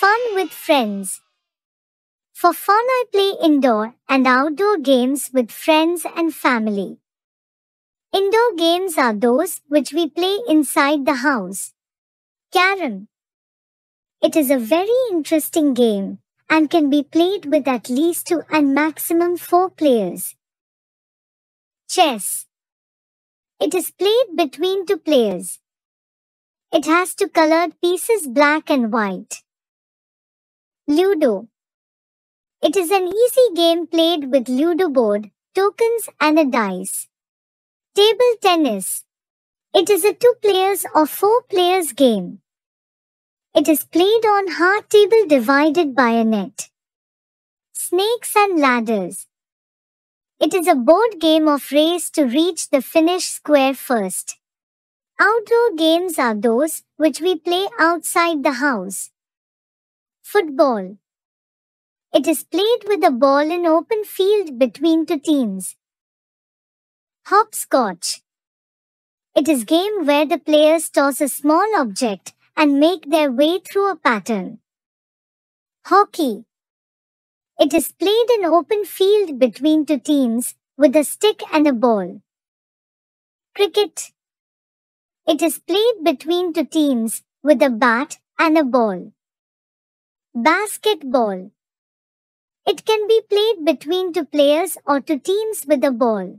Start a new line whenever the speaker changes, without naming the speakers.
Fun with friends. For fun, I play indoor and outdoor games with friends and family. Indoor games are those which we play inside the house. Carom. It is a very interesting game and can be played with at least 2 and maximum 4 players. Chess. It is played between 2 players. It has 2 colored pieces, black and white. Ludo. It is an easy game played with Ludo board, tokens and a dice. Table tennis. It is a 2 players or 4 players game. It is played on hard table divided by a net. Snakes and ladders. It is a board game of race to reach the finish square first. Outdoor games are those which we play outside the house. Football. It is played with a ball in open field between 2 teams. Hopscotch. It is game where the players toss a small object and make their way through a pattern. Hockey. It is played in open field between 2 teams with a stick and a ball. Cricket. It is played between 2 teams with a bat and a ball. Basketball. It can be played between 2 players or 2 teams with a ball.